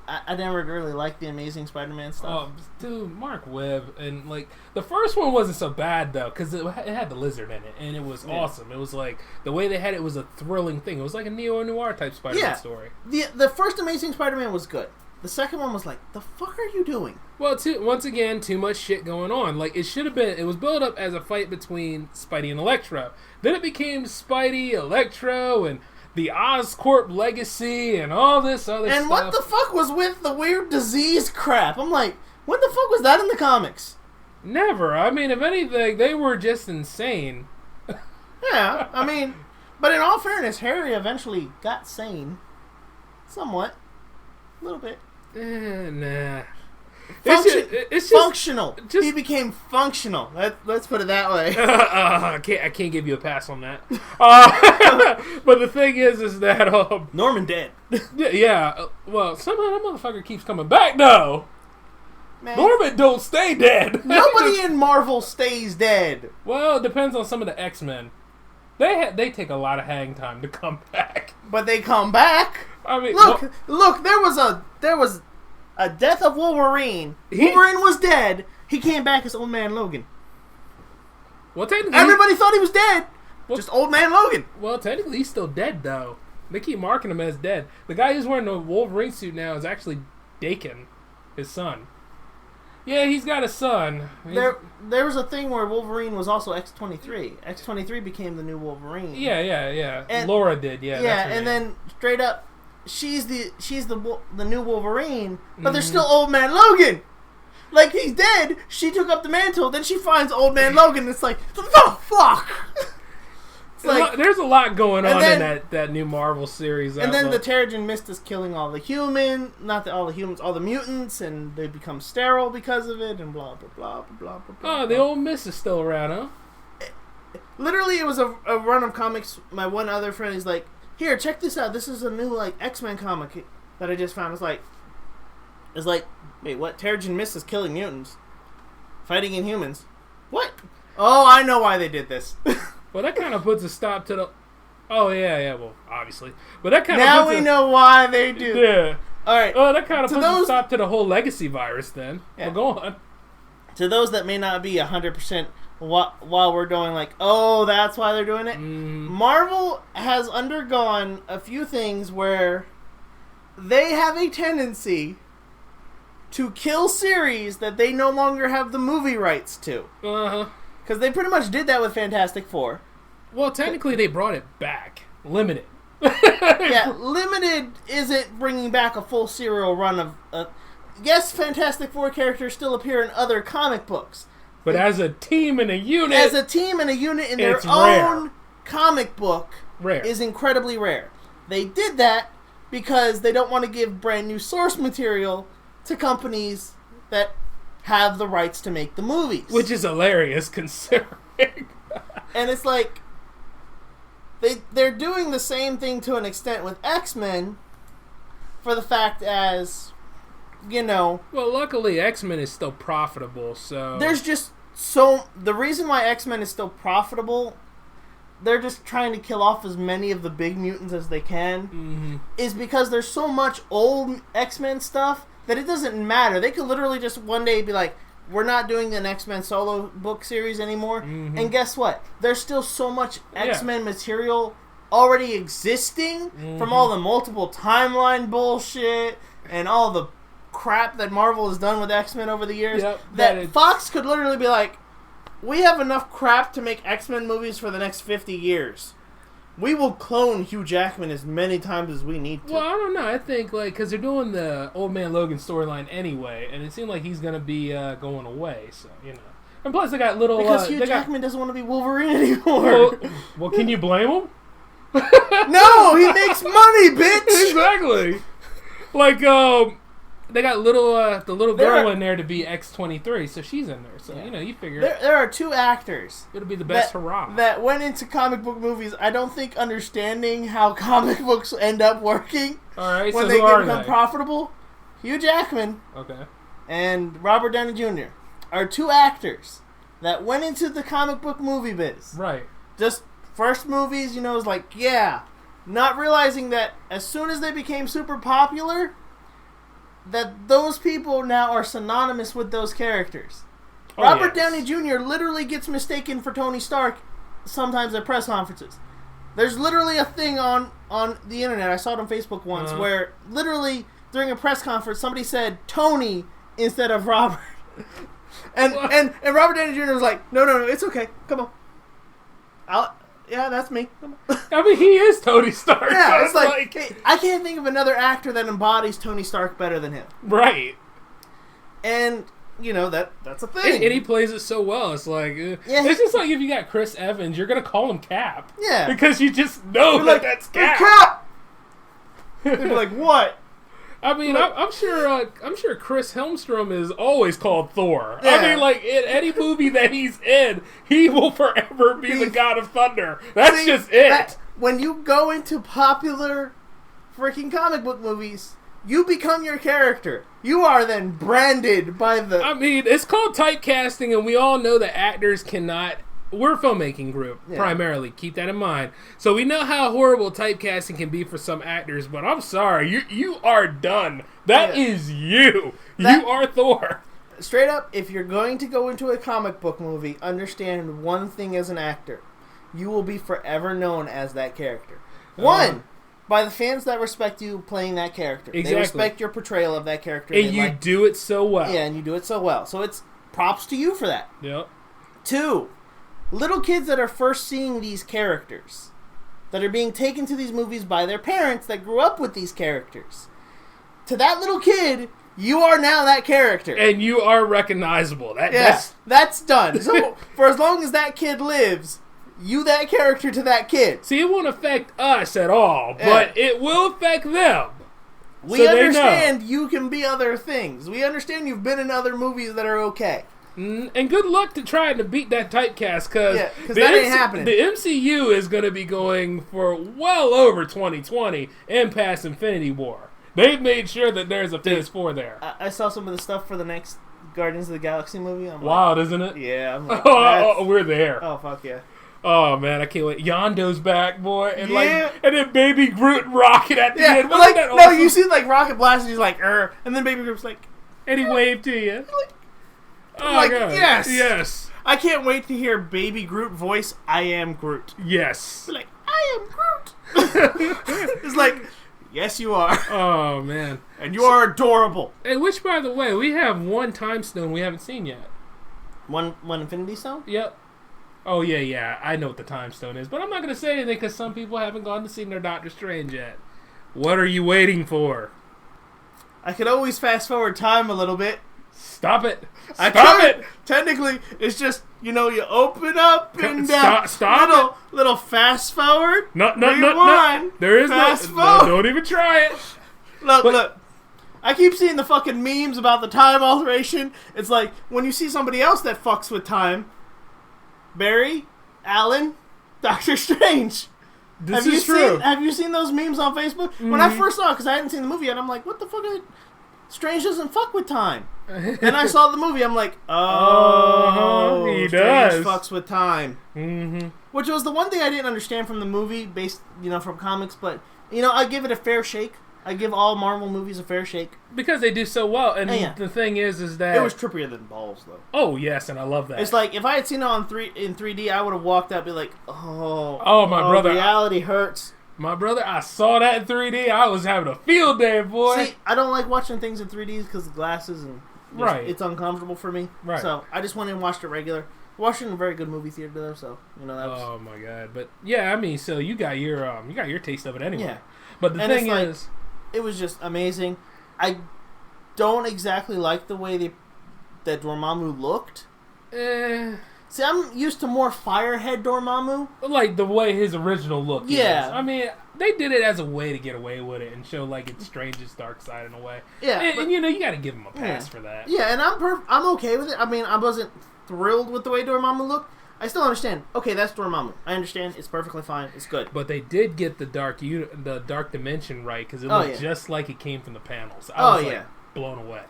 I never really liked the Amazing Spider-Man stuff. Dude, Mark Webb. And, the first one wasn't so bad, though, because it had the lizard in it, and it was awesome. It was the way they had it was a thrilling thing. It was like a neo-noir type Spider-Man story. The first Amazing Spider-Man was good. The second one was like, the fuck are you doing? Well, once again, too much shit going on. It should have been, it was built up as a fight between Spidey and Electro. Then it became Spidey, Electro, and the Oscorp legacy, and all this other stuff. And what the fuck was with the weird disease crap? I'm like, when the fuck was that in the comics? Never. I mean, if anything, they were just insane. Yeah, I mean, but in all fairness, Harry eventually got sane. Somewhat. A little bit. Nah. It's just functional. just- He became functional. Let's put it that way. I can't give you a pass on that. But the thing is that Norman dead. yeah. Well, somehow that motherfucker keeps coming back. No, Man, Norman don't stay dead. nobody in Marvel stays dead. Well, it depends on some of the X-Men. They take a lot of hang time to come back. But they come back. I mean, Look. There was a death of Wolverine. Wolverine was dead. He came back as Old Man Logan. well, technically, Everybody thought he was dead. Well- Just Old Man Logan. Well, technically, he's still dead though. They keep marking him as dead. The guy who's wearing the Wolverine suit now is actually Dakin, his son. Yeah, he's got a son. There was a thing where Wolverine was also X-23. X-23 became the new Wolverine. Yeah. And- Laura did. Yeah. Yeah, that's her and name. then straight up, she's the new Wolverine, but there's Mm-hmm. still Old Man Logan. Like, he's dead. She took up the mantle. Then she finds Old Man Logan. It's like, the fuck. It's like, there's a lot going on then- in that new Marvel series. and then the Terrigen Mist is killing all the all the humans, all the mutants, and they become sterile because of it, and blah blah blah blah blah blah. Oh, the old Miss is still around, huh? Literally, it was a run of comics. My one other friend is like, "Here, check this out. This is a new like X-Men comic that I just found." It's like, wait, what? Terrigen Mist is killing mutants, fighting Inhumans. What? Oh, I know why they did this. Well, that kind of puts a stop to the. Oh yeah. Well, obviously, but that kind of Now we know why they do. Yeah. All right. Oh, that kind of To puts a those- stop to the whole legacy virus. Then. Yeah. Well, go on. To those that may not be 100% while we're doing like, oh, that's why they're doing it. Marvel has undergone a few things where they have a tendency to kill series that they no longer have the movie rights to. Uh-huh. Because they pretty much did that with Fantastic Four. Well, technically, they brought it back. Limited. Yeah, Limited isn't bringing back a full serial run of... yes, Fantastic Four characters still appear in other comic books. But as a team and a unit... As a team and a unit in their It's own rare. comic book Rare. is incredibly rare. They did that because they don't want to give brand new source material to companies that have the rights to make the movies. Which is hilarious, considering... And it's like... They're doing the same thing to an extent with X-Men for the fact as, you know... Well, luckily, X-Men is still profitable, so... There's just so... The reason why X-Men is still profitable, they're just trying to kill off as many of the big mutants as they can, is because there's so much old X-Men stuff that it doesn't matter. They could literally just one day be like, we're not doing an X-Men solo book series anymore. And guess what? There's still so much X-Men material already existing from all the multiple timeline bullshit and all the crap that Marvel has done with X-Men over the years that Fox could literally be like, we have enough crap to make X-Men movies for the next 50 years. We will clone Hugh Jackman as many times as we need to. Well, I don't know. I think, like, because they're doing the Old Man Logan storyline anyway, and it seemed like he's going to be going away, so, you know. And plus, they got little... Because Hugh Jackman doesn't want to be Wolverine anymore. Well, can you blame him? No, he makes money, bitch! Exactly. Like, they got the little girl in there to be X-23, so she's in there. So, you know, you figure... There are two actors. It'll be the best hurrah. That went into comic book movies, I don't think understanding how comic books end up working All right, when so they who are become they? profitable. Hugh Jackman Okay. and Robert Downey Jr. are two actors that went into the comic book movie biz. Right. Just first movies, you know, is like, yeah. Not realizing that as soon as they became super popular, that those people now are synonymous with those characters. Oh, Robert yes. Downey Jr. literally gets mistaken for Tony Stark sometimes at press conferences. There's literally a thing on the internet, I saw it on Facebook once, where literally during a press conference somebody said Tony instead of Robert. and Robert Downey Jr. was like, no, it's okay, come on. Yeah, that's me. Come on. I mean, he is Tony Stark. Yeah, so it's like hey, I can't think of another actor that embodies Tony Stark better than him. Right. And, you know, that's a thing. And he plays it so well. It's like... it's just like if you got Chris Evans, you're going to call him Cap. Yeah. Because you just know You're like, that's "Hey, Cap. Cap!" They'd be like, what? I mean, I'm sure Chris Helmstrom is always called Thor. Yeah. I mean, like in any movie that he's in, he will forever be the God of Thunder. That's just it. When you go into popular freaking comic book movies, you become your character. You are then branded by the... I mean, it's called typecasting, and we all know that actors cannot... We're a filmmaking group, primarily. Keep that in mind. So we know how horrible typecasting can be for some actors, but I'm sorry. You are done. That is you. You are Thor. Straight up, if you're going to go into a comic book movie, understand one thing as an actor. You will be forever known as that character. One, by the fans that respect you playing that character. Exactly. They respect your portrayal of that character. And you do it so well. Yeah, and you do it so well. So it's props to you for that. Yep. 2, little kids that are first seeing these characters, that are being taken to these movies by their parents that grew up with these characters. To that little kid, you are now that character. And you are recognizable. That's done. So for as long as that kid lives, you that character to that kid. See, it won't affect us at all, but it will affect them. We understand you can be other things. We understand you've been in other movies that are okay. And good luck to trying to beat that typecast, because that ain't happening. The MCU is going to be going for well over 2020 and past Infinity War. They've made sure that there's a Phase 4 there. I saw some of the stuff for the next Guardians of the Galaxy movie. I'm wild, isn't it? Yeah. I'm like, we're there. Oh, fuck yeah. Oh man, I can't wait. Yondo's back, boy, and and then Baby Groot and Rocket at the end. Like, that awesome? No, you see like Rocket blast, and he's like, and then Baby Groot's like, and he waved to you. God. Yes. I can't wait to hear Baby Groot voice I am Groot. Yes. Like, I am Groot. It's like, yes, you are. Oh man, and you are adorable. And which, by the way, we have one time stone we haven't seen yet. One Infinity Stone? Yep. Oh, yeah, I know what the time stone is, but I'm not going to say anything because some people haven't gone to see their Doctor Strange yet. What are you waiting for? I could always fast forward time a little bit. Stop it. Stop it. Technically, it's just, you open up and stop little fast forward. No. Rewind. There is fast no, don't even try it. Look. I keep seeing the fucking memes about the time alteration. It's like, when you see somebody else that fucks with time, Barry, Allen, Doctor Strange. This is true. Have you seen those memes on Facebook? Mm-hmm. When I first saw it, because I hadn't seen the movie yet, I'm like, what the fuck? Strange doesn't fuck with time. Then I saw the movie, I'm like, he Strange does. fucks with time. Mm-hmm. Which was the one thing I didn't understand from the movie, based, from comics, but, I give it a fair shake. I give all Marvel movies a fair shake. Because they do so well, and the thing is that... It was trippier than balls, though. Oh, yes, and I love that. It's like, if I had seen it in 3D, I would have walked out and be like, my brother. Reality hurts. My brother, I saw that in 3D. I was having a field day, boy. See, I don't like watching things in 3D because of the glasses, and it's uncomfortable for me. Right. So, I just went and watched it regular. Watched it in a very good movie theater, though, so, that was... Oh, my God. But, yeah, I mean, so you got your taste of it anyway. Yeah. But the thing is... It was just amazing. I don't exactly like the way that Dormammu looked. See, I'm used to more Firehead Dormammu. Like the way his original look is. Yeah. I mean, they did it as a way to get away with it and show like its strangest dark side in a way. Yeah. And you got to give him a pass for that. Yeah, and I'm okay with it. I mean, I wasn't thrilled with the way Dormammu looked. I still understand. Okay, that's Dormammu. I understand. It's perfectly fine. It's good. But they did get the dark dimension right because it looked just like it came from the panels. I was blown away.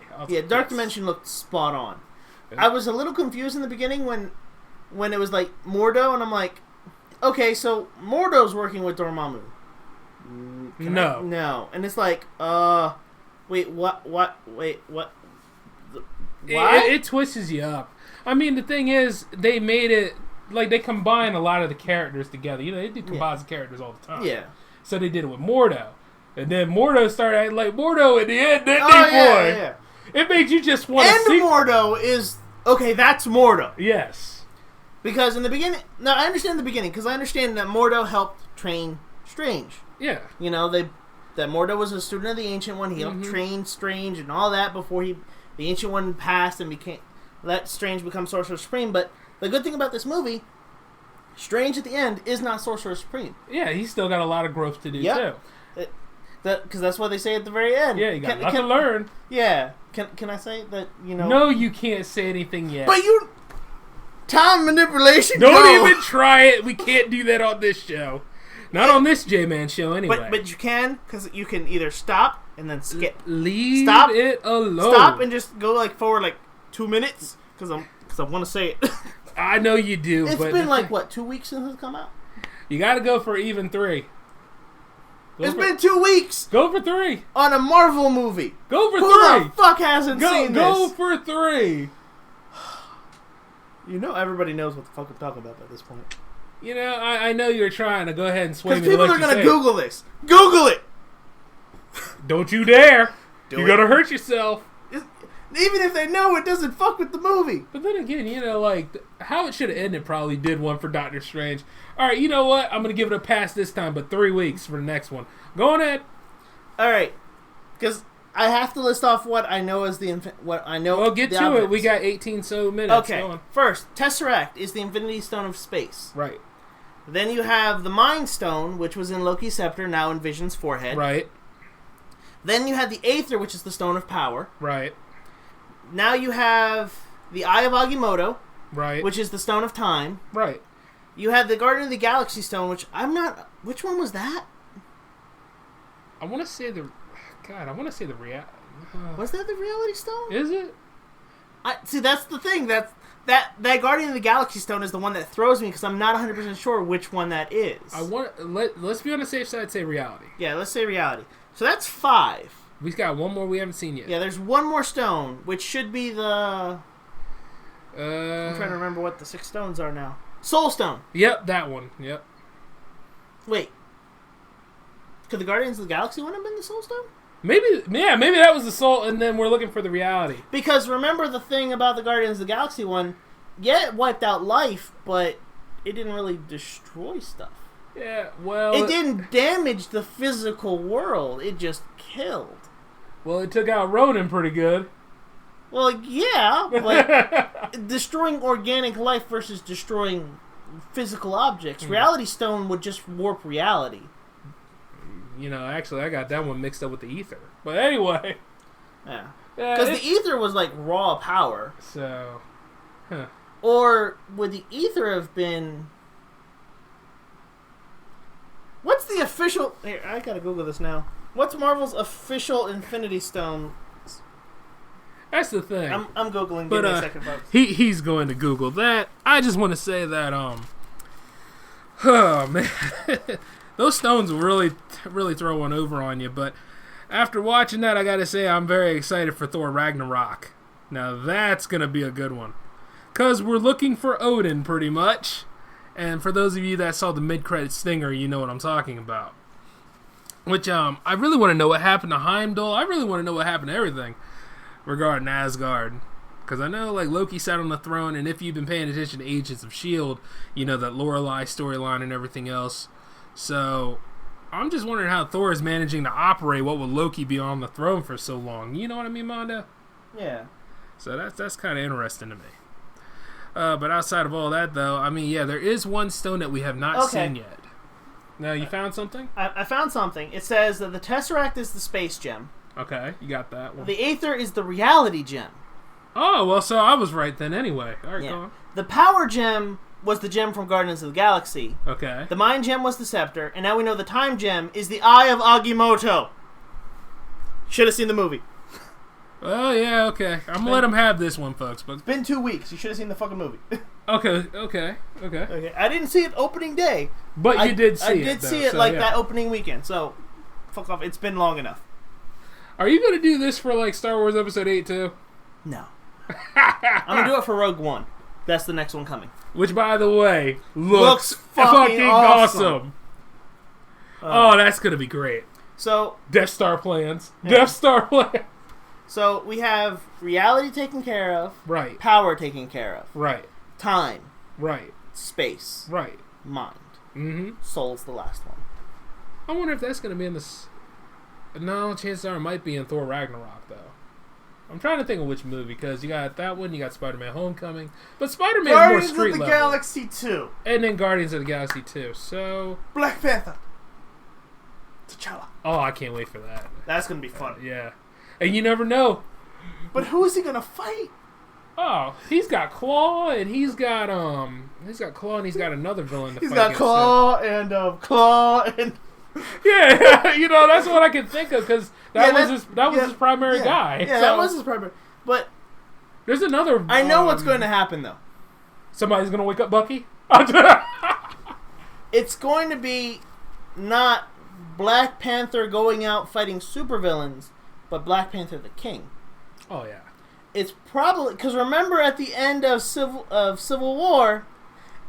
Dark Dimension looked spot on. I was a little confused in the beginning when it was like Mordo, and I'm like, okay, so Mordo's working with Dormammu. No. And it's like, wait, what? Wait, what? It twists you up. I mean, the thing is, they made it, like, they combine a lot of the characters together. They do composite characters all the time. Yeah. So they did it with Mordo. And then Mordo started acting like Mordo at the end, didn't he, boy? Yeah. It made you just want to see... And Mordo is... Okay, that's Mordo. Yes. Because in the beginning... Now, I understand the beginning, because I understand that Mordo helped train Strange. Yeah. That Mordo was a student of the Ancient One. He helped train Strange and all that before the Ancient One passed and let Strange become Sorcerer Supreme. But the good thing about this movie, Strange at the end is not Sorcerer Supreme. Yeah, he's still got a lot of growth to do, too. Because that's what they say at the very end. Yeah, you got nothing to learn. Yeah. Can I say that, No, you can't say anything yet. But you... Time manipulation, Don't even try it. We can't do that on this show. Not on this J-Man show, anyway. But you can, because you can either stop and then skip. Leave Stop it alone. Stop and just go forward 2 minutes, because I want to say it. I know you do. It's but been 2 weeks since it's come out? You got to go for even 3. It's been 2 weeks. Go for 3 on a Marvel movie. Go for 3. Who the fuck hasn't seen this? Go for 3. Everybody knows what the fuck I'm talking about by this point. I know you're trying to go ahead and sway me. Because people are going to Google this. Google it. Don't you dare. You're going to to hurt yourself. Even if they know, it doesn't fuck with the movie. But then again, how it should have ended probably did one for Doctor Strange. All right, you know what? I'm going to give it a pass this time, but 3 weeks for the next one. Go on ahead. All right. Because I have to list off what I know as what I know. Well, get to objects. it. We got 18 so minutes. Okay. Go on. First, Tesseract is the Infinity Stone of space. Right. Then you have the Mind Stone, which was in Loki's scepter, now in Vision's forehead. Right. Then you had the Aether, which is the Stone of Power. Right. Now you have the Eye of Agamotto. Right. Which is the Stone of Time. Right. You had the Guardian of the Galaxy Stone, which I'm not... Which one was that? I want to say the... God, I want to say the reality... Was that the Reality Stone? Is it? See, that's the thing. That Guardian of the Galaxy Stone is the one that throws me because I'm not 100% sure which one that is. Let's be on the safe side. Say reality. Yeah, let's say reality. So that's 5. We've got one more we haven't seen yet. Yeah, there's one more stone, which should be the... I'm trying to remember what the 6 stones are now. Soul Stone. Yep, that one. Yep. Wait. Could the Guardians of the Galaxy one have been the Soul Stone? Maybe that was the soul, and then we're looking for the reality. Because remember the thing about the Guardians of the Galaxy one, yeah, it wiped out life, but it didn't really destroy stuff. Yeah, well... It didn't damage the physical world, it just killed. Well, it took out Ronan pretty good. Well, yeah, but destroying organic life versus destroying physical objects, Reality Stone would just warp reality. Actually, I got that one mixed up with the Ether. But anyway. Yeah. Because the Ether was raw power. So. Huh. Or would the Ether have been... What's the official... Here, I gotta Google this now. What's Marvel's official Infinity Stone? That's the thing. I'm Googling. Give me a second, folks. He's going to Google that. I just want to say that, oh, man. Those stones will really throw one over on you. But after watching that, I got to say I'm very excited for Thor Ragnarok. Now, that's going to be a good one. Because we're looking for Odin, pretty much. And for those of you that saw the mid-credit stinger, you know what I'm talking about. Which, I really want to know what happened to Heimdall. I really want to know what happened to everything regarding Asgard. Because I know, Loki sat on the throne, and if you've been paying attention to Agents of S.H.I.E.L.D., you know that Lorelei storyline and everything else. So, I'm just wondering how Thor is managing to operate what will Loki be on the throne for so long. You know what I mean, Mondo? Yeah. So that's kind of interesting to me. But outside of all that, though, I mean, yeah, there is one stone that we have not seen yet. Now, you found something? I found something. It says that the Tesseract is the space gem. Okay, you got that one. The Aether is the reality gem. Oh, well, so I was right then anyway. All right, yeah. Go on. The power gem was the gem from Guardians of the Galaxy. Okay. The mind gem was the scepter, and now we know the time gem is the Eye of Agamotto. Should have seen the movie. Well, yeah, okay. I'm gonna let him have this one, folks. But it's been 2 weeks. You should have seen the fucking movie. Okay. I didn't see it opening day. But you did see it. I did see it that opening weekend, so fuck off. It's been long enough. Are you gonna do this for Star Wars Episode 8 too? No. I'm gonna do it for Rogue One. That's the next one coming. Which, by the way, looks fucking awesome. Oh, that's gonna be great. So Death Star plans. Yeah. Death Star plans. So we have reality taken care of. Right. Power taken care of. Right. Time. Right. Space. Right. Mind. Mm-hmm. Soul's the last one. I wonder if that's gonna be in this. No, chances are it might be in Thor Ragnarok though. I'm trying to think of which movie, because you got that one, you got Spider-Man Homecoming, but Spider-Man is more street level. Guardians of the Galaxy 2. And then Guardians of the Galaxy 2, so... Black Panther. T'Challa. Oh, I can't wait for that. That's gonna be fun. Yeah. And you never know. But who is he gonna fight? Oh, he's got Claw, and he's got Claw, and he's got another villain to He's fight got against Claw and him. Yeah, you know, that's what I can think of, because that was his primary guy. Yeah, so. that was his primary. But there's another. I know what's going to happen though. Somebody's going to wake up Bucky. It's going to be not Black Panther going out fighting supervillains, but Black Panther the King. Oh yeah. It's probably because remember at the end of Civil War,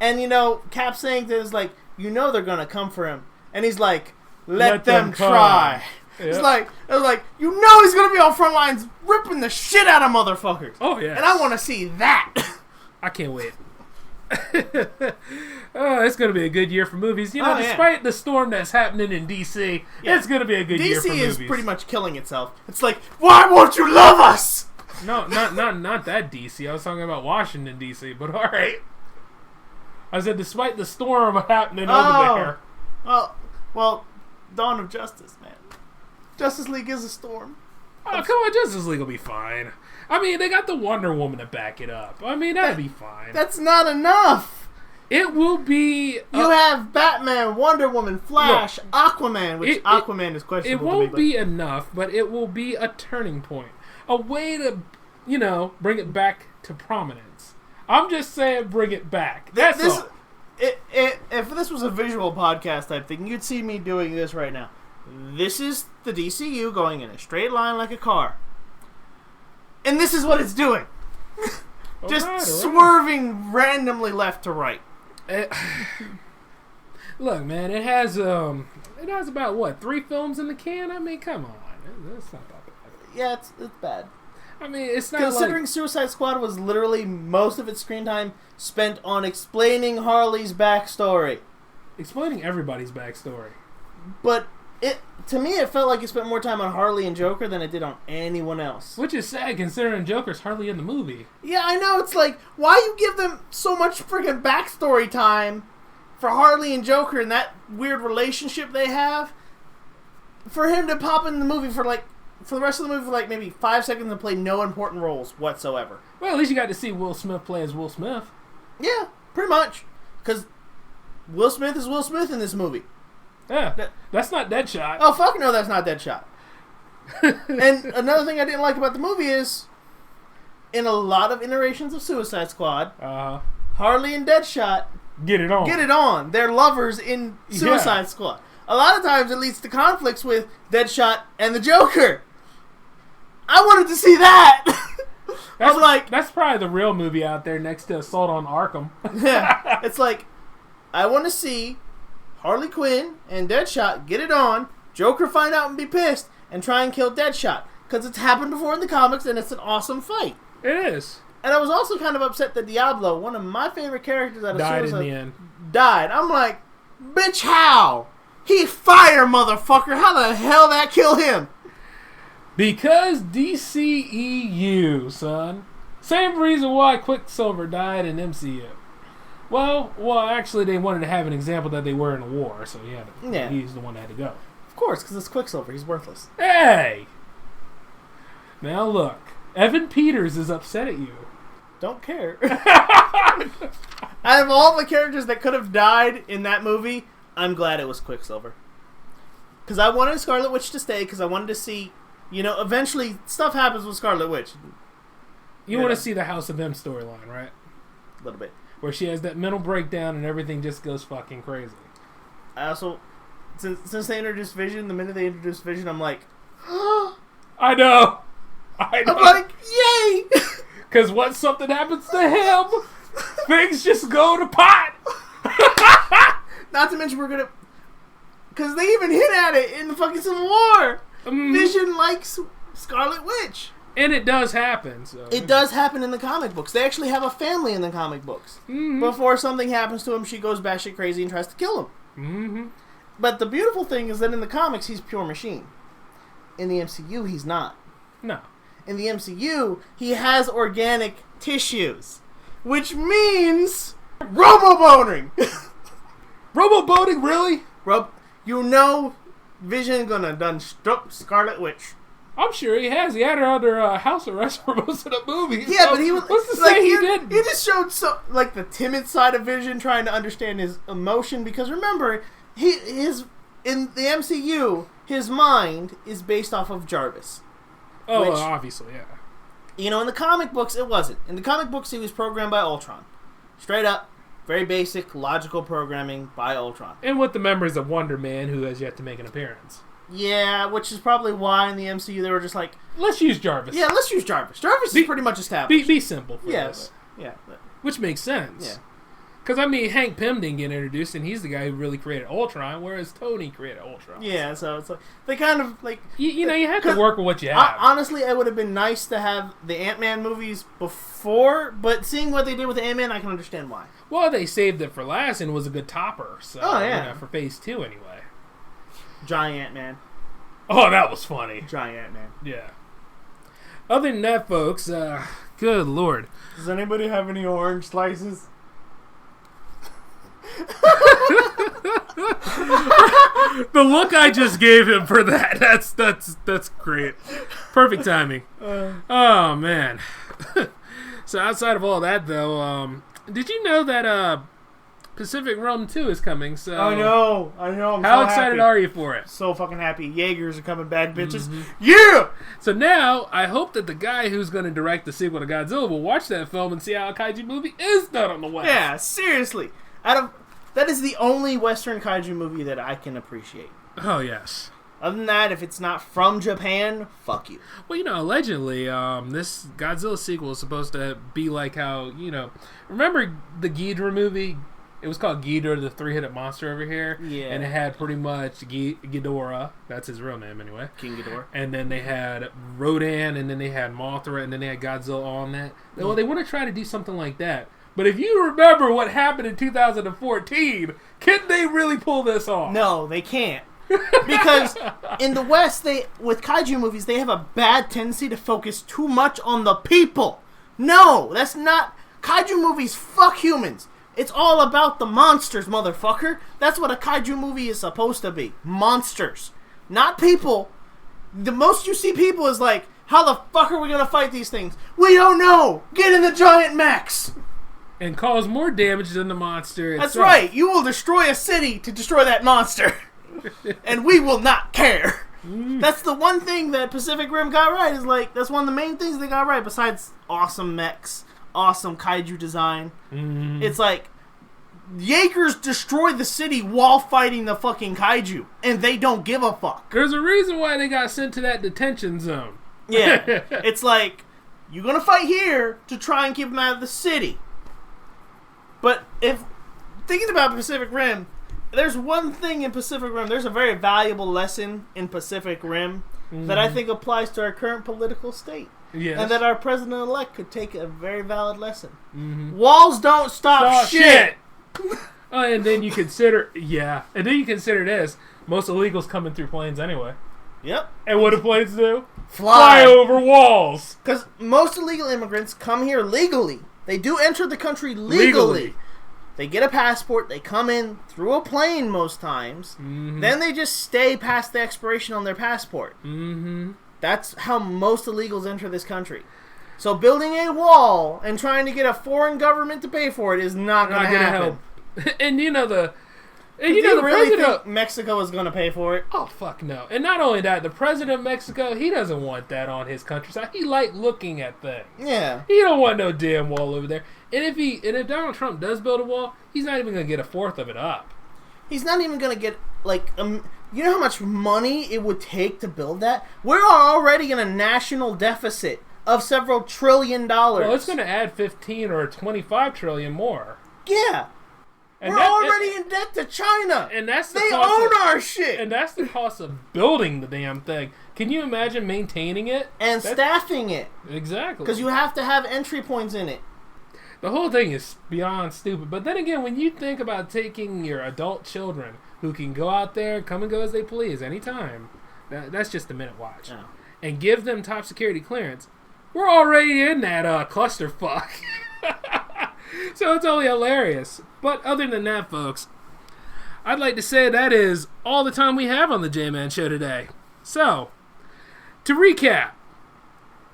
and you know Cap saying things like, you know they're gonna come for him, and he's like, let them try. Yep. It's like you know he's gonna be on front lines ripping the shit out of motherfuckers. Oh yeah. And I want to see that. I can't wait. Oh, it's going to be a good year for movies. You know, despite the storm that's happening in DC, it's going to be a good year for movies. DC is pretty much killing itself. It's like, why won't you love us? No, not that DC. I was talking about Washington DC, but all right. I said despite the storm happening over there. Well, Dawn of Justice, man. Justice League is a storm. Oh, come on, Justice League will be fine. I mean, they got the Wonder Woman to back it up. I mean, that'd be fine. That's not enough. It will be... you have Batman, Wonder Woman, Flash, Aquaman, which Aquaman is questionable. It won't be enough, but it will be a turning point. A way to, you know, bring it back to prominence. I'm just saying bring it back. That's all. If this was a visual podcast type thing, you'd see me doing this right now. This is the DCU going in a straight line like a car. And this is what it's doing. Just swerving randomly left to right. Look, man, it has about what, 3 films in the can? I mean, come on, it's not that bad. Yeah, it's bad. I mean, it's not considering Suicide Squad was literally most of its screen time spent on explaining Harley's backstory, explaining everybody's backstory. But to me, it felt like it spent more time on Harley and Joker than it did on anyone else. Which is sad, considering Joker's hardly in the movie. Yeah, I know. It's like, why you give them so much freaking backstory time for Harley and Joker and that weird relationship they have, for him to pop in the movie for the rest of the movie for like maybe 5 seconds and play no important roles whatsoever. Well, at least you got to see Will Smith play as Will Smith. Yeah, pretty much. Because Will Smith is Will Smith in this movie. Yeah, that's not Deadshot. Oh, fuck no, that's not Deadshot. And another thing I didn't like about the movie is, in a lot of iterations of Suicide Squad, Harley and Deadshot get it on. They're lovers in Suicide Squad. A lot of times it leads to conflicts with Deadshot and the Joker. I wanted to see that. That's probably the real movie out there next to Assault on Arkham. Yeah, it's like, I want to see Harley Quinn and Deadshot get it on, Joker find out and be pissed, and try and kill Deadshot. Because it's happened before in the comics, and it's an awesome fight. It is. And I was also kind of upset that Diablo, one of my favorite characters out of Suicide, in the end. Died. I'm like, bitch, how? He fire, motherfucker. How the hell that kill him? Because DCEU, son. Same reason why Quicksilver died in MCU. Well, actually, they wanted to have an example that they were in a war, so he's the one that had to go. Of course, because it's Quicksilver. He's worthless. Hey! Now look, Evan Peters is upset at you. Don't care. Out of all the characters that could have died in that movie, I'm glad it was Quicksilver. Because I wanted Scarlet Witch to stay, because I wanted to see, eventually stuff happens with Scarlet Witch. You want to see the House of M storyline, right? A little bit. Where she has that mental breakdown and everything just goes fucking crazy. I also, since they introduced Vision, the minute they introduced Vision, I'm like, I know. I'm like, yay! Because once something happens to him, things just go to pot. Not to mention we're gonna, because they even hit at it in the fucking Civil War. Vision likes Scarlet Witch. And it does happen. So. It does happen in the comic books. They actually have a family in the comic books. Mm-hmm. Before something happens to him, she goes batshit crazy and tries to kill him. Mm-hmm. But the beautiful thing is that in the comics, he's pure machine. In the MCU, he's not. No. In the MCU, he has organic tissues. Which means robo-boning! Robo-boning, really? Vision gonna done struck Scarlet Witch. I'm sure he has. He had her under house arrest for most of the movie. Yeah, so but he was what's to like, say he didn't? He just showed the timid side of Vision, trying to understand his emotion. Because remember, in the MCU, his mind is based off of Jarvis. Oh, which, obviously, yeah. You know, in the comic books, it wasn't. In the comic books, he was programmed by Ultron. Straight up, very basic, logical programming by Ultron. And with the memories of Wonder Man, who has yet to make an appearance. Yeah, which is probably why in the MCU they were just like, let's use Jarvis. Yeah, let's use Jarvis. Jarvis is pretty much established. Be simple for this. But, which makes sense. Yeah. Because, I mean, Hank Pym didn't get introduced, and he's the guy who really created Ultron, whereas Tony created Ultron. Yeah, so it's like, they kind of, like... You have to work with what you have. Honestly, it would have been nice to have the Ant-Man movies before, but seeing what they did with Ant-Man, I can understand why. Well, they saved it for last, and it was a good topper, so, for Phase 2 anyway. Giant Ant-Man. Oh, that was funny. Giant Ant-Man. Yeah. Other than that, folks, good lord. Does anybody have any orange slices? The look I just gave him for that's great. Perfect timing. Oh man. So outside of all that though, did you know that Pacific Rim 2 is coming? So I know. How excited are you for it? So fucking happy. Jaegers are coming back, bitches. Mm-hmm. Yeah! So now, I hope that the guy who's going to direct the sequel to Godzilla will watch that film and see how a kaiju movie is done on the West. Yeah, seriously. That is the only Western kaiju movie that I can appreciate. Oh, yes. Other than that, if it's not from Japan, fuck you. Well, allegedly, this Godzilla sequel is supposed to be like how, remember the Ghidorah movie? It was called Ghidorah, the three-headed monster over here. Yeah. And it had pretty much Ghidorah. That's his real name, anyway. King Ghidorah. And then they had Rodan, and then they had Mothra, and then they had Godzilla on that. Well, they want to try to do something like that. But if you remember what happened in 2014, can they really pull this off? No, they can't. Because in the West, with kaiju movies, they have a bad tendency to focus too much on the people. No, that's not... Kaiju movies, fuck humans. It's all about the monsters, motherfucker. That's what a kaiju movie is supposed to be. Monsters. Not people. The most you see people is like, how the fuck are we going to fight these things? We don't know. Get in the giant mechs. And cause more damage than the monster itself. That's right. You will destroy a city to destroy that monster. And we will not care. That's the one thing that Pacific Rim got right. Is like, that's one of the main things they got right besides awesome mechs. Awesome kaiju design. Mm-hmm. It's like Jaegers destroy the city while fighting the fucking kaiju, and they don't give a fuck. There's a reason why they got sent to that detention zone. Yeah, it's like you're gonna fight here to try and keep them out of the city. But if thinking about Pacific Rim, there's one thing in Pacific Rim. There's a very valuable lesson in Pacific Rim that I think applies to our current political state. Yes. And that our president-elect could take a very valid lesson. Mm-hmm. Walls don't stop shit! Oh, and then you consider... Yeah. And then you consider this. Most illegals coming through planes anyway. Yep. And what do planes do? Fly over walls! Because most illegal immigrants come here legally. They do enter the country legally. They get a passport. They come in through a plane most times. Mm-hmm. Then they just stay past the expiration on their passport. Mm-hmm. That's how most illegals enter this country. So building a wall and trying to get a foreign government to pay for it is not going to happen. Help. And you know the really president think Mexico is going to pay for it? Oh fuck no! And not only that, the president of Mexico, he doesn't want that on his countryside. He like looking at things. Yeah. He don't want no damn wall over there. And if Donald Trump does build a wall, he's not even going to get a fourth of it up. He's not even going to get you know how much money it would take to build that? We're already in a national deficit of several $1 trillion. Well, it's going to add 15 or 25 trillion more. Yeah. And we're already in debt to China. And that's they own our shit. And that's the cost of building the damn thing. Can you imagine maintaining it? And staffing it. Exactly. Because you have to have entry points in it. The whole thing is beyond stupid. But then again, when you think about taking your adult children who can go out there, come and go as they please anytime, that's just a minute watch. Oh. And give them top security clearance, we're already in that I'd like to say that is all the time we have on the J-Man Show today. So, to recap,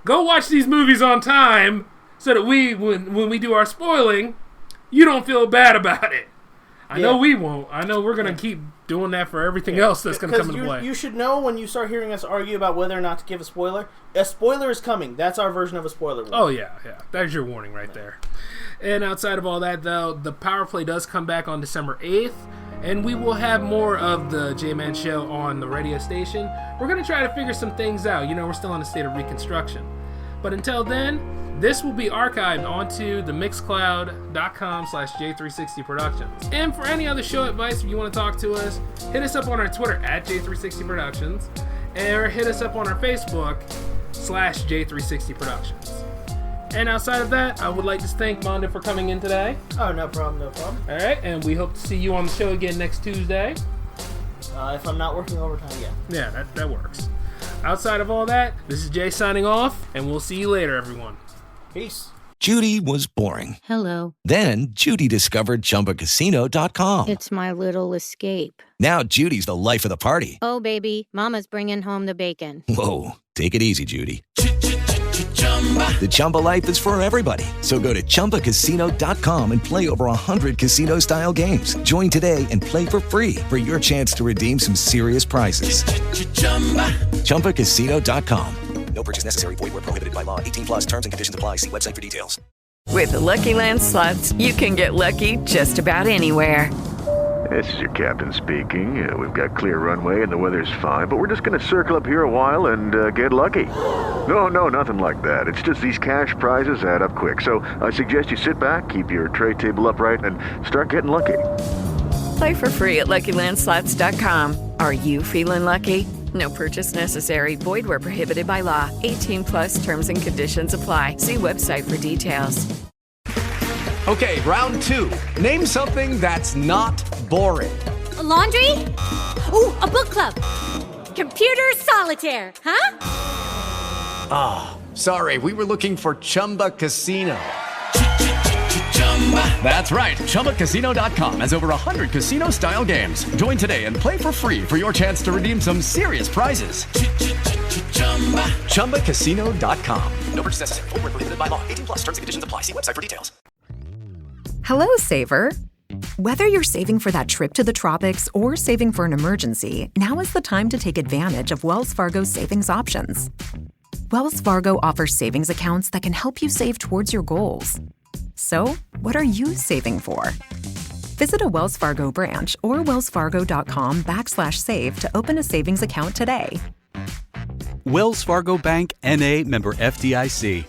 go watch these movies on time so that when we do our spoiling, you don't feel bad about it. I know we won't. I know we're going to keep doing that for everything else that's going to come into play. You should know when you start hearing us argue about whether or not to give a spoiler is coming. That's our version of a spoiler warning. Oh, yeah. There's your warning right there. And outside of all that, though, the Power Play does come back on December 8th, and we will have more of the J-Man Show on the radio station. We're going to try to figure some things out. We're still in a state of reconstruction. But until then, this will be archived onto the mixcloud.com/J360 Productions. And for any other show advice, if you want to talk to us, hit us up on our Twitter @J360 Productions, or hit us up on our Facebook /J360 Productions. And outside of that, I would like to thank Mondo for coming in today. Oh, no problem. All right, and we hope to see you on the show again next Tuesday. If I'm not working overtime, yeah. Yeah, that works. Outside of all that, this is Jay signing off, and we'll see you later, everyone. Peace. Judy was boring. Hello. Then Judy discovered ChumbaCasino.com. It's my little escape. Now Judy's the life of the party. Oh, baby, mama's bringing home the bacon. Whoa, take it easy, Judy. The Chumba life is for everybody. So go to ChumbaCasino.com and play over 100 casino-style games. Join today and play for free for your chance to redeem some serious prizes. ChumbaCasino.com. No purchase necessary. Void where prohibited by law. 18+ terms and conditions apply. See website for details. With the Lucky Land Slots, you can get lucky just about anywhere. This is your captain speaking. We've got clear runway and the weather's fine, but we're just going to circle up here a while and get lucky. No, nothing like that. It's just these cash prizes add up quick. So I suggest you sit back, keep your tray table upright, and start getting lucky. Play for free at LuckyLandSlots.com. Are you feeling lucky? No purchase necessary. Void where prohibited by law. 18+ terms and conditions apply. See website for details. Okay, round 2. Name something that's not boring. A laundry? Ooh, a book club. Computer solitaire, huh? Ah, sorry, we were looking for Chumba Casino. That's right, ChumbaCasino.com has over 100 casino-style games. Join today and play for free for your chance to redeem some serious prizes. ChumbaCasino.com. No purchase necessary. Void where prohibited by law. 18+ terms and conditions apply. See website for details. Hello, Saver. Whether you're saving for that trip to the tropics or saving for an emergency, now is the time to take advantage of Wells Fargo's savings options. Wells Fargo offers savings accounts that can help you save towards your goals. So, what are you saving for? Visit a Wells Fargo branch or wellsfargo.com/save to open a savings account today. Wells Fargo Bank, N.A., member FDIC.